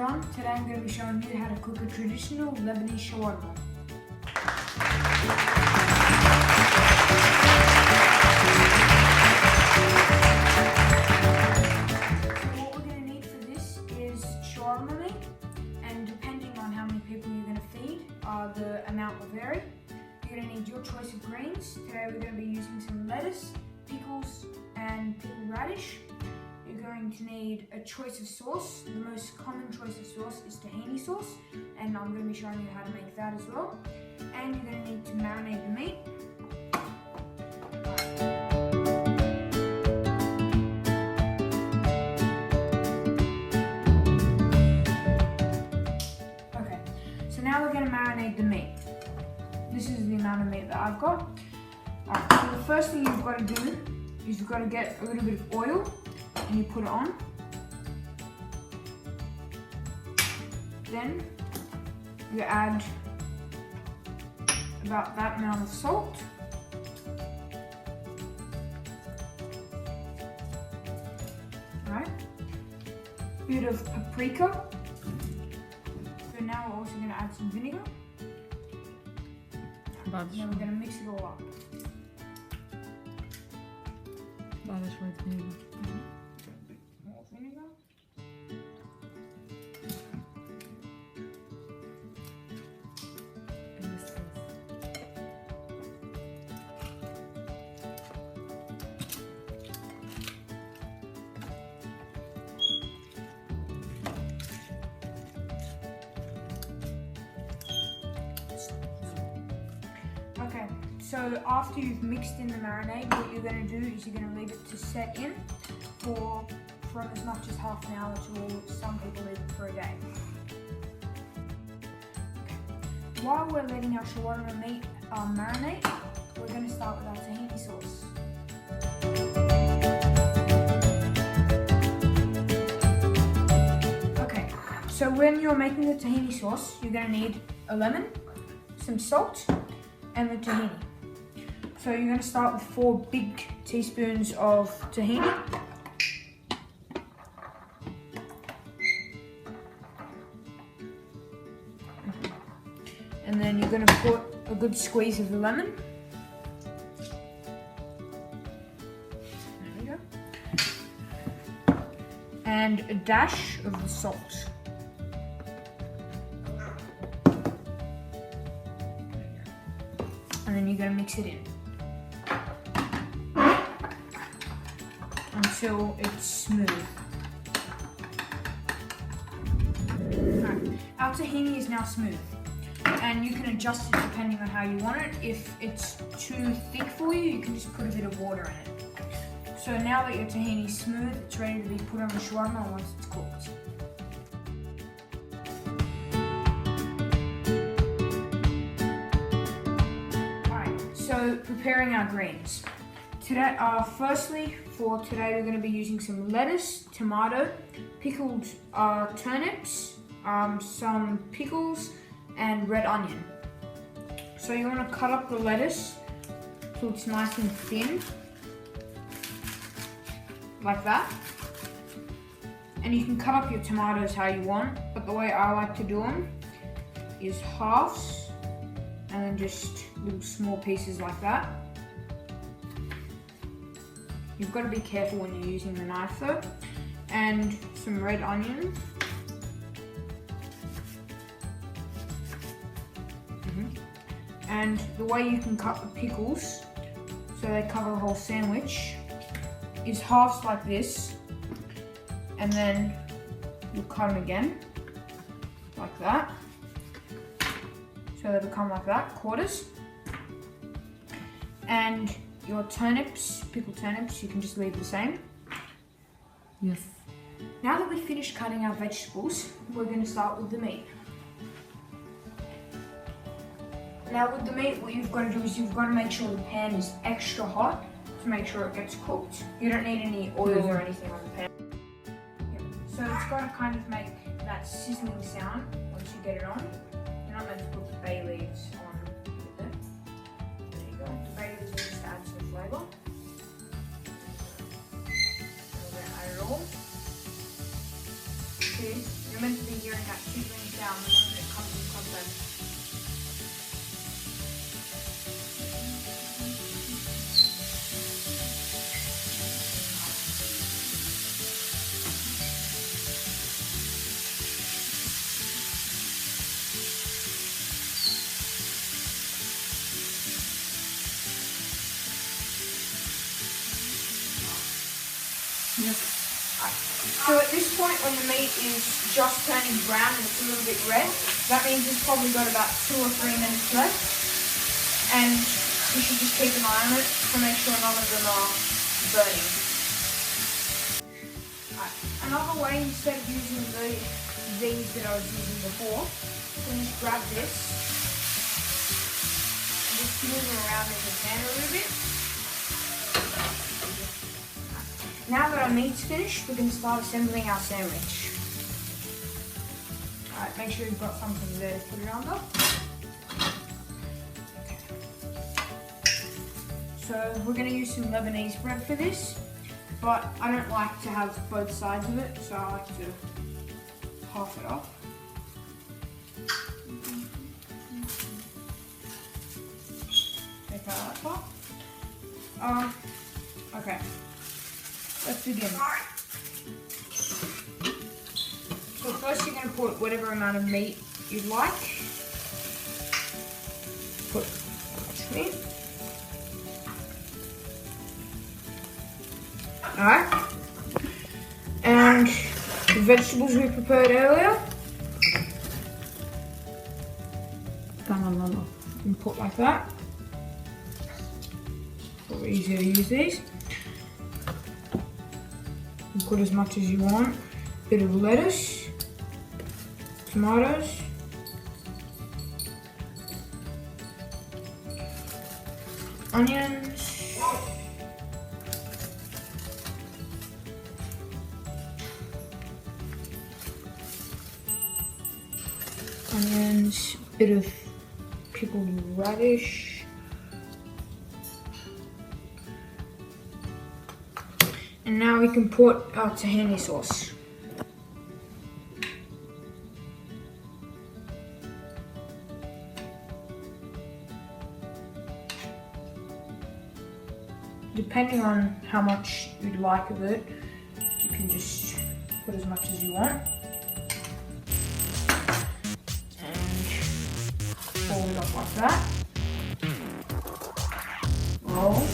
everyone, today I'm going to be showing you how to cook a traditional Lebanese shawarma. So what we're going to need for this is shawarma meat, and depending on how many people you're going to feed, the amount will vary. You're going to need your choice of greens. Today we're going to be using some lettuce, pickles and pickled radish. You're going to need a choice of sauce. The most common choice of sauce is tahini sauce, and I'm going to be showing you how to make that as well. And you're going to need to marinate the meat. Okay, so now we're going to marinate the meat. This is the amount of meat that I've got. Alright, so the first thing you've got to do is you've got to get a little bit of oil and you put it on. Then you add about that amount of salt. Alright, bit of paprika. So now we're also going to add some vinegar. Now we're going to mix it all up. Daha da şöyle vinegar. More vinegar. Okay, so after you've mixed in the marinade, what you're going to do is you're going to leave it to set in from as much as half an hour to some people leave it for a day. Okay. While we're letting our shawarma meat marinate, we're going to start with our tahini sauce. Okay, so when you're making the tahini sauce, you're going to need a lemon, some salt, and the tahini. So you're going to start with 4 big teaspoons of tahini. And then you're going to put a good squeeze of the lemon. There we go. And a dash of the salt. And then you're going to mix it in until it's smooth. Right. Our tahini is now smooth, and you can adjust it depending on how you want it. If it's too thick for you, you can just put a bit of water in it. So now that your tahini is smooth, it's ready to be put on the shawarma once it's cooked. So preparing our greens. Today, firstly, for today we're going to be using some lettuce, tomato, pickled turnips, some pickles, and red onion. So you want to cut up the lettuce so it's nice and thin, like that. And you can cut up your tomatoes how you want, but the way I like to do them is halves, and then just little small pieces like that. You've got to be careful when you're using the knife though. And some red onion. And the way you can cut the pickles so they cover the whole sandwich is halves like this, and then you cut them again like that. So they become like that, quarters. And your turnips, pickled turnips, you can just leave the same. Yes. Now that we've finished cutting our vegetables, we're going to start with the meat. Now with the meat, what you've got to do is you've got to make sure the pan is extra hot to make sure it gets cooked. You don't need any oil or anything on the pan. Yep. So it's got to kind of make that sizzling sound once you get it on. You're not meant to put the bay leaves on with it. There you go. The bay leaves will just add some flavour. So we're going to add it all. See, You're meant to be hearing that 2 rings down the moment it comes in contact. Yes. So at this point, when the meat is just turning brown and it's a little bit red, that means it's probably got about 2 or 3 minutes left. And you should just keep an eye on it to make sure none of them are burning. Another way, instead of using these that I was using before, you can just grab this and just move it around in the pan a little bit. Now that our meat's finished, we can start assembling our sandwich. Alright, make sure you've got something there to put it under. Okay. So we're going to use some Lebanese bread for this, but I don't like to have both sides of it, so I like to half it off. Take out that part. Okay. Let's begin. So first you're going to put whatever amount of meat you'd like. Put meat. Alright. And the vegetables we prepared earlier. And put like that. Probably easier to use these. Put as much as you want. Bit of lettuce, tomatoes, onions, bit of pickled radish. And now we can put our tahini sauce. Depending on how much you'd like of it, you can just put as much as you want. And fold it up like that. Roll.